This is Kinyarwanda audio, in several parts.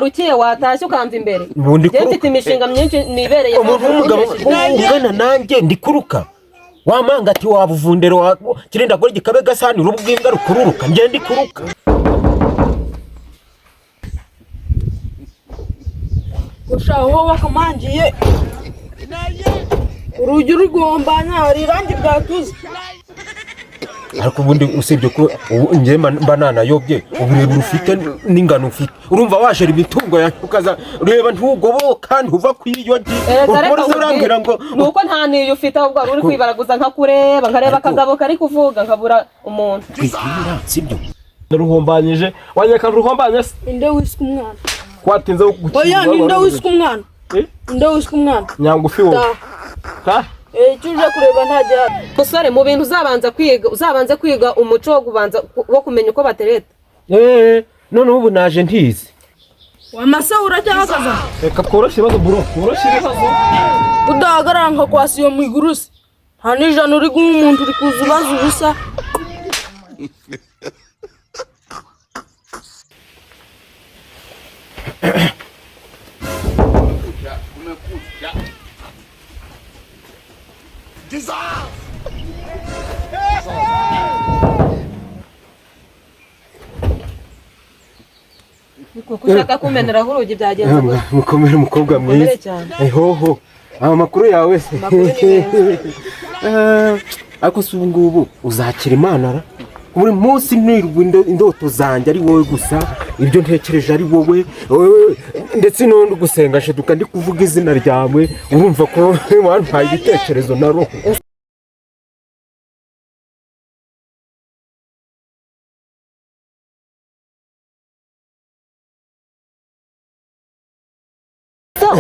warukiye watashye ukamva imbere njye mfite imishinga myinshi nibereye umuntu w'umugabo ungana nanjye ndikuruka wamanga ati wabuvundero kirenda gore gikabe gasani urubwimbwa rukururuka njye ndikuruka ushaho wakamangiye urugi rugombanya rirangi byatuze ariko ubundi usibye ko njye banana yobye uburebure ufite n'ingano ufite urumva washera imitungo yanjye ukaza ureba ntugoboka ntuva kw'iyogi urumva urambwira ngo nuko nta niyo ufite ahubwo uri kwibaraguza nkakureba nkareba akagabo kari kuvuga nkabura umuntu kwikira sibyo ruhombanyije wanyeka ruhombanye inde wiswe umwana kwatinze gukinga oya inde wiswe umwana inde wiswe umwana nyangufi wo ha cyuje kureba ntajya musore mu bintu uzabanza kwiga umuco wo kubanza wo kumenya uko batereta none ubu naje ntizi wamase uracyakaza reka tworoshye ibibazo bro tworoshye ibibazo udahagarara nka kwasiyo mu igurusi nta n'ijana uri guha umuntu uri kuza ubaza ubusa ushaka kumeneraho urugi byagenze gute mukomere umukobwa mwiza hoho amakuru yawe se ariko si ubu ngubu uzakira imana ra buri munsi nirwa indoto zanjye ari wowe gusa ibyo ntekereje ari wowe ndetse n'undi gusenga nshiduka ndi kuvuga izina ryawe urumva ko wampaye ibitekerezo na roho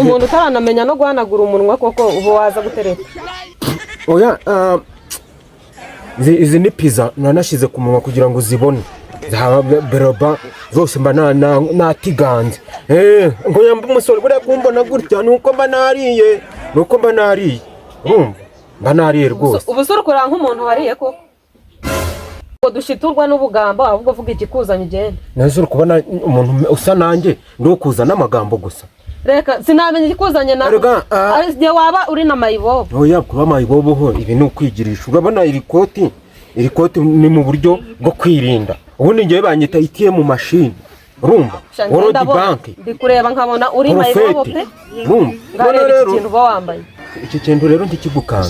umuntu utaranamenya no guhanagura umunwa koko ubu waza gutereta oya izi ni pizza nanashyize ku munwa kugira ngo uzibone beroba zose mba natiganze ngo yamba umusore buriya kumbona gutya nuko mba nariye urumva mba nariye rwose ubu sura kuranga nk'umuntu wariye koko ngo dushiturwa n'ubugambo ahubwo uvuga ikikuzanye ugende nazo uri kubona umuntu usa nanjye ndukuza n'amagambo gusa reka sinamenye ikikuzanye na igihe waba uri na mayibobo oya kuba mayibobo ho ibi ni ukwigirisha urabona iri koti ni mu buryo bwo kwirinda ubundi ngewe banyita ATM machine urumva World Bank ndi kureba nkabona uri mayibobo pe urumva rero ikintu uba wambaye iki kintu rero ndikigukanga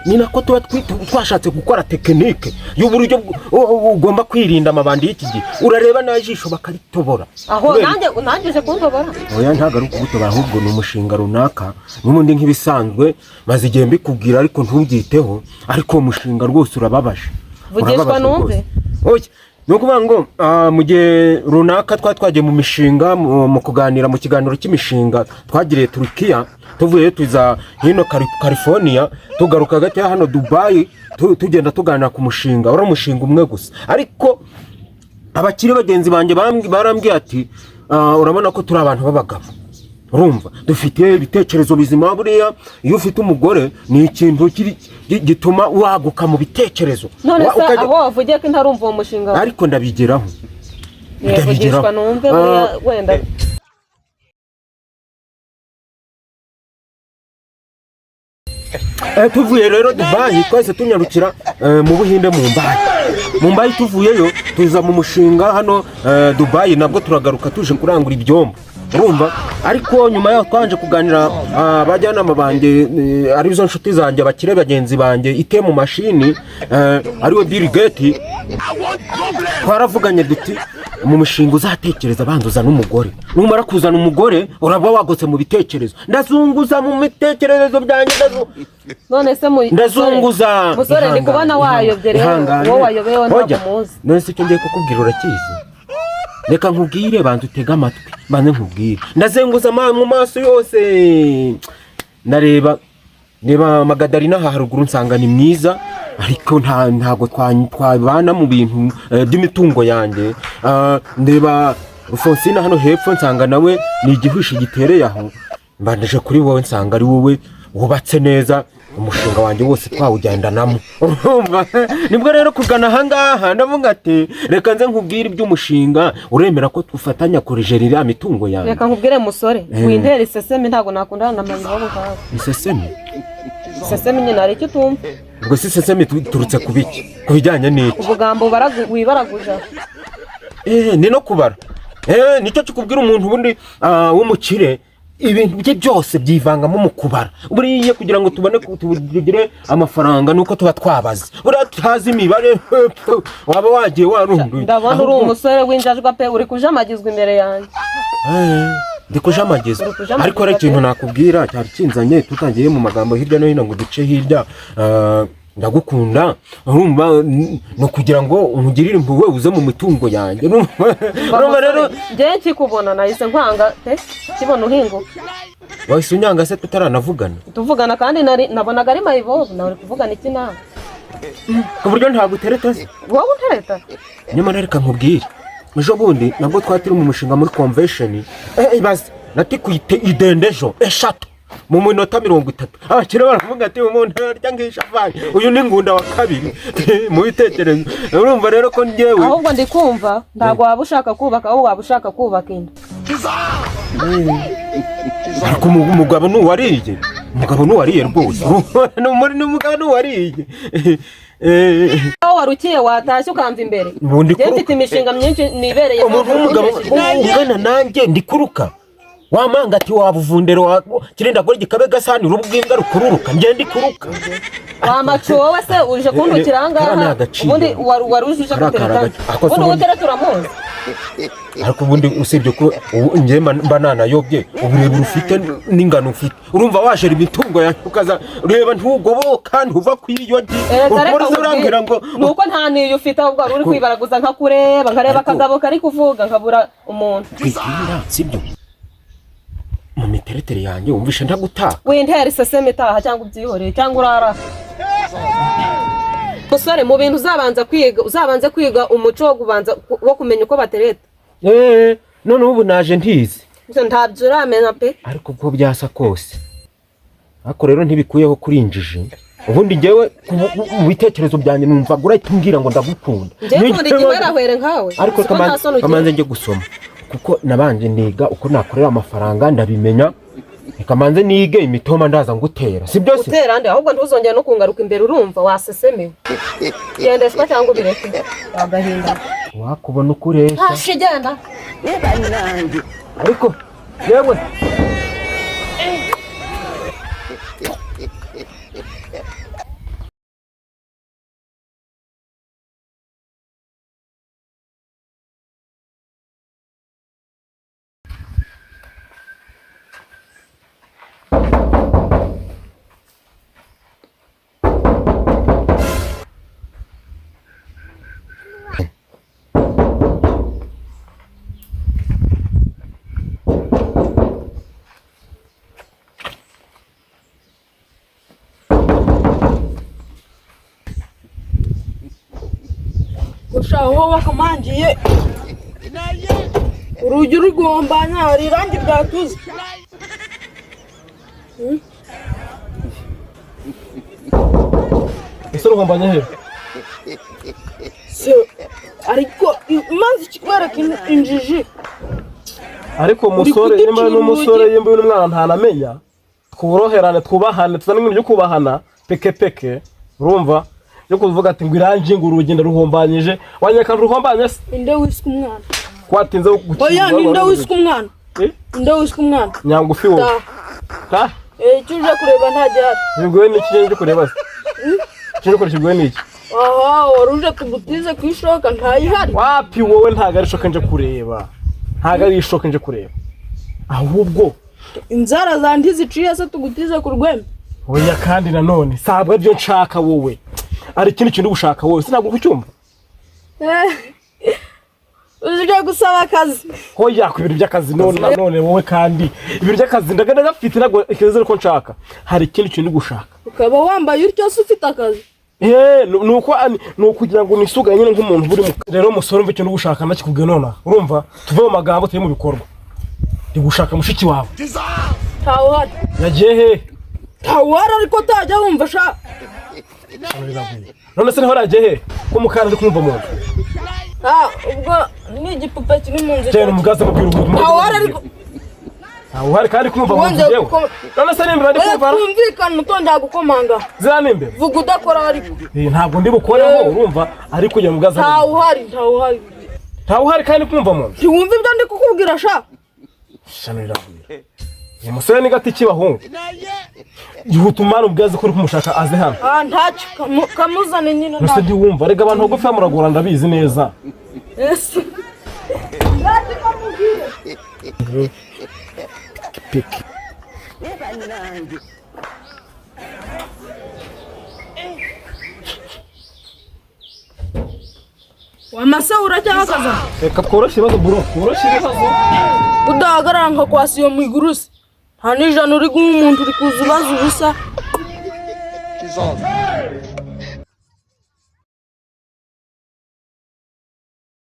ni nako tuba twashatse gukora tekinike y'uburyo ugomba kwirinda amabandi y'iki gihe urareba n'ajisho bakaritobora aho nanjye uje kuntobora oya ntago ari ukugutobora ahubwo ni umushinga runaka n'ubundi nk'ibisanzwe maze igihe mbikubwira ariko ntubyiteho ariko uwo mushinga rwose urababaje vugishwa numve oya ni ukuvuga ngo mu gihe runaka twagiye mu mishinga mu kuganira mu kiganiro cy'imishinga twagiriye Turukiya tuvuye tuza hino California tugaruka hagati ya hano Dubai tugenda tuganira ku mushinga uri umushinga umwe gusa ariko abakiri bagenzi banjye barambwiye ati urabona ko turi abantu b'abagabo urumva dufite ibitekerezo bizima buriya iyo ufite umugore ni ikintu gituma waguka mu bitekerezo none se abo wavugiye ko ntarumva uwo mushinga ariko ndabigeraho vugishwa numve wenda tuvuye rero Dubai twese tunyarukira mu Buhinde mu Mbayi tuvuyeyo tuza mu mushinga hano Dubai nabwo turagaruka tuje kurangura ibyombo urumva ariko nyuma yaho twanje kuganira abajyanama banjye arizo nshuti zanjye abakire bagenzi banjye ATM machine ariwe Bill Gates twaravuganye duti mu mushinga uzatekereza banduza n'umugore numara kuzana umugore uraba wagotse mu bitekerezo ndazunguza mu bitekerezo byanjye none se ndazunguza musore ndi kubona wayobye rero wowe wayobewe ntabwo muzi none se icyo ngiye kukubwira urakizi reka nkubwire bantu utega amatwi banze nkubwire ndazenguza mu maso yose ndareba Magadarina haruguru nsanga ni mwiza ariko ntago twabana mu bintu by'imitungo yanjye ndeba Fonsina hano hepfo nsanga nawe ni igihushi gitereye aho mbandije kuri wowe nsanga ari wowe wubatse neza umushinga wanjye wose twawugendanamo. Urumva nibwo rero kugana ahangaha ndavuga ati reka nze nkubwire iby'umushinga, uremera ko tufatanya kurejerera imitungo yanjye? Reka nkubwire musore wintera iseseme, ntabwo nakundana na mama wabo kawe. Iseseme? Iseseme nyine hari icyo utumva. Ubwo si iseseme turutse ku biki? Ku bijyanye n'iki? Ubugambo wibaraguja. Ni no kubara. Nicyo kikubwira umuntu ubundi w'umukire, ibintu bye byose byivangamo mu kubara. Buriya kugira ngo tubone tugire amafaranga nuko tuba twabaze. Buriya tutazi imibare waba wagiye warunduye. Ndabona uri umusore w'injajwa pe, uri kujamagizwa imbere yanjye. Ndi kujamagizwa. Ariko rero ikintu nakubwira cyari kinzanye, tutangiye mu magambo hirya no hino ngo duce hirya, ndagukunda, urumva no kugira ngo umugirire impuhwe uze mu mitungo yanjye. Urumva rero ngiye kikubona nahise nkwanga pe, kibona uhinguka. wahise unyanga se tutaranavugana? Tuvugana kandi nabonaga ari mayibobo, nawe kuvugana iki nawe? Ku buryo ntagutereta se? Wowe untereta? Nyamara reka nkubwire, ejo bundi nabwo twatiri mu mushinga muri convention, ibaze natikuye idendejo eshatu mu minota 30. Abakire baravuga ati umuntu arya nk'ishafari, uyu ni ngunda wa kabiri mu bitekerezo. Urumva rero ko ngewe ahubwo ndi kumva ntago waba ushaka kubaka, aho waba ushaka kubaka inda. ariko umugabo nuwariye, umugabo nuwariye rwose, n'umugabo nuwariye. Aho warukiye watashye ukamva imbere. Mfite imishinga myinshi nibereye. Umuntu w'umugabo ungana nanjye ndikuruka, wamanga ati wabuvundero kirinda gore gikabe gasani rubwinga rukururuka, nge ndikuruka. Wamacu wowe se uje kundukira ngaha, ubundi warujuje gutereta. Ubundi utere turamuzi. Ariko ubundi usibye ko nge mba nanayobye, uburebure ufite n'ingano ufite, urumva washera imitungo yawe ukaza reba ntugoboka ntuva kw'iyo gi. Urambwira ngo nuko nta niyo ufite, ahubwo uri kwibaraguza nkakureba nkareba akagabo kari kuvuga nkabura umuntu. Sibyo mu miteretere yanjye wumvishe ndagutaha. Wintera iseseme itaha cyangwa ubyihoreye cyangwa urara. Musore mu bintu uzabanza kwiga umuco wo kubanza wo kumenya uko batereta. None ubu naje ntizi. Ntabyo uramenya pe. Ariko ubwo byasa kose, ako rero ntibikuyeho kurinjije. Ubundi ngewe mu bitekerezo byanjye numva gurahita umbwira ngo ndagukunda. Ngewe ndi kibarahwere nkawe. Ariko kamanze nge gusoma, kuko nabanje niga uko nakorera amafaranga ndabimenya. Kamanze nige imitoma ndaza ngutera, sibyo se? Utera ndi ahubwo ntuzongera no kungaruka imbere, urumva wasesemewe. Yendeshwa cyangwa ubireke agahinda. Wakubona ukuresha. Hashigenda. Ariko yewe Ushaho wakamangiye urugi rugombanya, hari irangi ryatuze. ese rugombanya he? Se ariko imanzi kikwereka injiji. Ariko umusore nimba n'umusore yimbuye n'umwana ntanamenya, tworoherane twubahane, tuzane ibintu byo kubahana peke. Urumva yo kuvuga ati ngo irangi ngo urugendo ruhombanyije, wanyeka ruhombanye se? Inde wiswe umwana kwatinze gukira. Oya inde wiswe umwana. Inde wiswe umwana nyangufi wo ta cyuje kureba ntajya. Bigoye n'iki cyo kureba se? Cyo koresha bigoye n'iki? Aha waruje kubutize kwishoka ntayihari. Wapi wowe ntago ari shoka nje kureba, ntago ari shoka nje kureba, ahubwo inzara zandi ziciye se tugutize ku rwembe. Oya kandi nanone sabwa byo nshaka wowe, ari ikindi kintu gushaka wowe sinabwo kucyumva. Uje gusaba akazi. Hoya ku ibintu by'akazi none wowe kandi ibintu by'akazi ndagenda gafite nago ikibazo ko nshaka, hari ikindi kintu gushaka. Ukaba wambaye utyo se ufite akazi. Nuko kugira ngo nisuga nyine nk'umuntu buri rero musore mve ikintu gushaka nakikubwiye nona. Urumva tuve mu magambo tuye mu bikorwa. Ndi gushaka mushiki wawe. Tawo hati. Yagiye he? ntawara ariko utajya wumva sha. none se niho ragiye he ko mukana ari kumva mu nzu ubwo ni igipupe kiri mu nzu. cyane umugaza mubwira ubutumwa ntawara ariko uhari kandi kumva mu nzu yewe none se nimba ndi kumva kumvikana utongera gukomanga zira nimbe vuga udakora ariko ntabwo ndi bukoreho urumva ariko uyu mugaza ntawuhari kandi kumva mu nzu ntiwumva ibyo ndi kukubwira sha. shanira uyu musore ni gati kibahungu yihuta umwana ubwaze ko uri kumushaka aze hano ntacyo kamuzane nyine nose ndi wumva rega abantu bagufi muragora ndabizi neza ese ngati kamubwire piki wamase uracyahagaza reka tworoshye ibibazo bro tworoshye ibibazo udahagarara nka kwasiyo mu igurusi nta n'ijana uri guha umuntu uri kuza ubaza ubusa